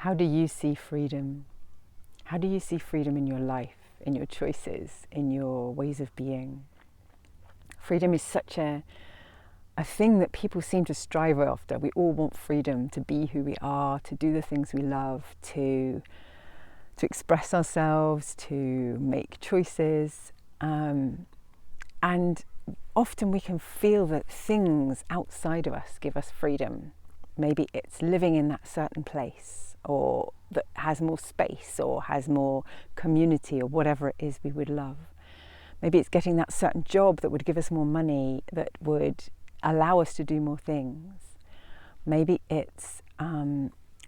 How do you see freedom? How do you see freedom in your life, in your choices, in your ways of being? Freedom is such a thing that people seem to strive after. We all want freedom to be who we are, to do the things we love, to express ourselves, to make choices. And often we can feel that things outside of us give us freedom. Maybe it's living in that certain place, or that has more space, or has more community, or whatever it is we would love. Maybe it's getting that certain job that would give us more money, that would allow us to do more things. Maybe it's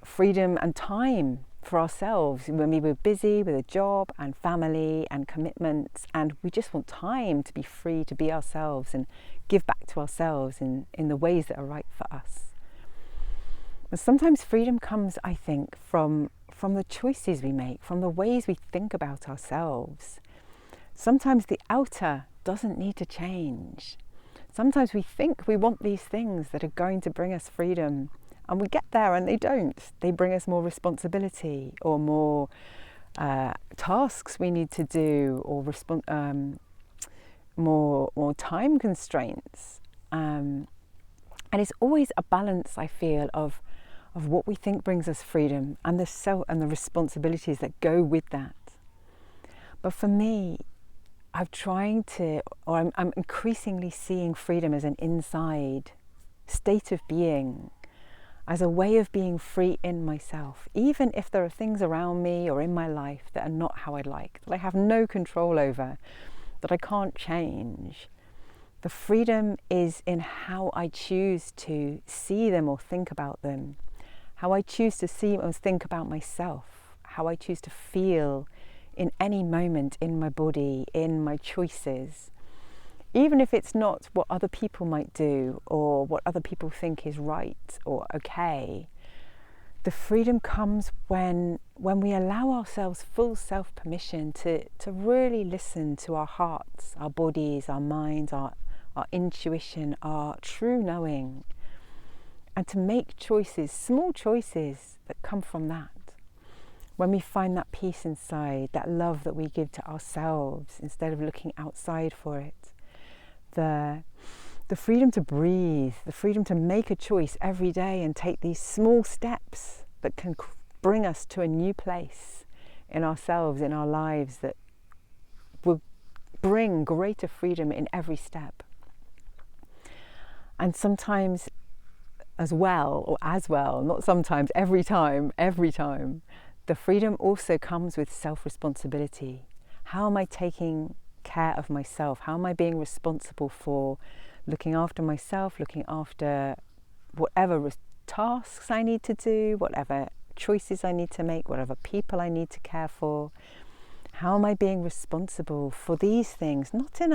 freedom and time for ourselves when we were busy with a job and family and commitments, and we just want time to be free to be ourselves and give back to ourselves in the ways that are right for us. But sometimes freedom comes, I think, from the choices we make, from the ways we think about ourselves. Sometimes the outer doesn't need to change. Sometimes we think we want these things that are going to bring us freedom, and we get there and they don't. They bring us more responsibility, or more tasks we need to do, or more time constraints. And it's always a balance, I feel, of what we think brings us freedom and the responsibilities that go with that. But for me, I'm increasingly seeing freedom as an inside state of being, as a way of being free in myself, even if there are things around me or in my life that are not how I'd like, that I have no control over, that I can't change. The freedom is in how I choose to see them or think about them, how I choose to see or think about myself, how I choose to feel in any moment in my body, in my choices, even if it's not what other people might do or what other people think is right or okay. The freedom comes when we allow ourselves full self-permission to really listen to our hearts, our bodies, our minds, our intuition, our true knowing, and to make choices, small choices that come from that. When we find that peace inside, that love that we give to ourselves instead of looking outside for it, the freedom to breathe, the freedom to make a choice every day and take these small steps that can bring us to a new place in ourselves, in our lives, that will bring greater freedom in every step. And sometimes not sometimes, every time, the freedom also comes with self-responsibility. How am I taking care of myself? How am I being responsible for looking after myself, looking after whatever tasks I need to do, whatever choices I need to make, whatever people I need to care for? How am I being responsible for these things? Not in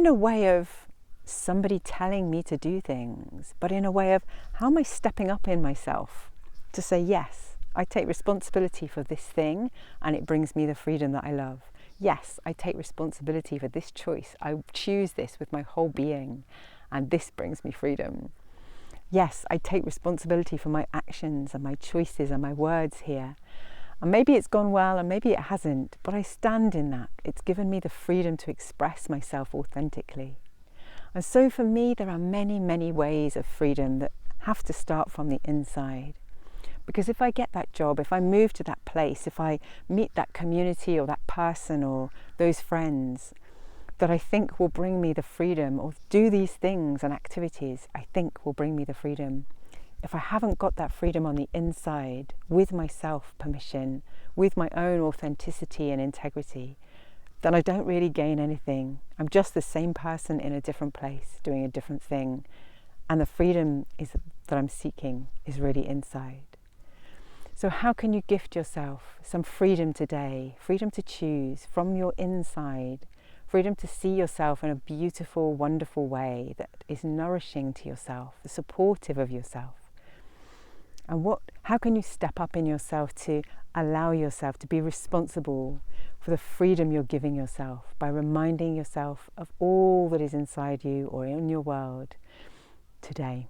a way of somebody telling me to do things, but in a way of how am I stepping up in myself to say, yes, I take responsibility for this thing and it brings me the freedom that I love. Yes, I take responsibility for this choice. I choose this with my whole being and this brings me freedom. Yes, I take responsibility for my actions and my choices and my words here. And maybe it's gone well and maybe it hasn't, but I stand in that. It's given me the freedom to express myself authentically. And so for me, there are many, many ways of freedom that have to start from the inside. Because if I get that job, if I move to that place, if I meet that community or that person or those friends that I think will bring me the freedom, or do these things and activities I think will bring me the freedom, if I haven't got that freedom on the inside, with my self-permission, with my own authenticity and integrity, then I don't really gain anything. I'm just the same person in a different place, doing a different thing. And the freedom that I'm seeking is really inside. So how can you gift yourself some freedom today? Freedom to choose from your inside. Freedom to see yourself in a beautiful, wonderful way that is nourishing to yourself, supportive of yourself. And how can you step up in yourself to allow yourself to be responsible for the freedom you're giving yourself by reminding yourself of all that is inside you or in your world today.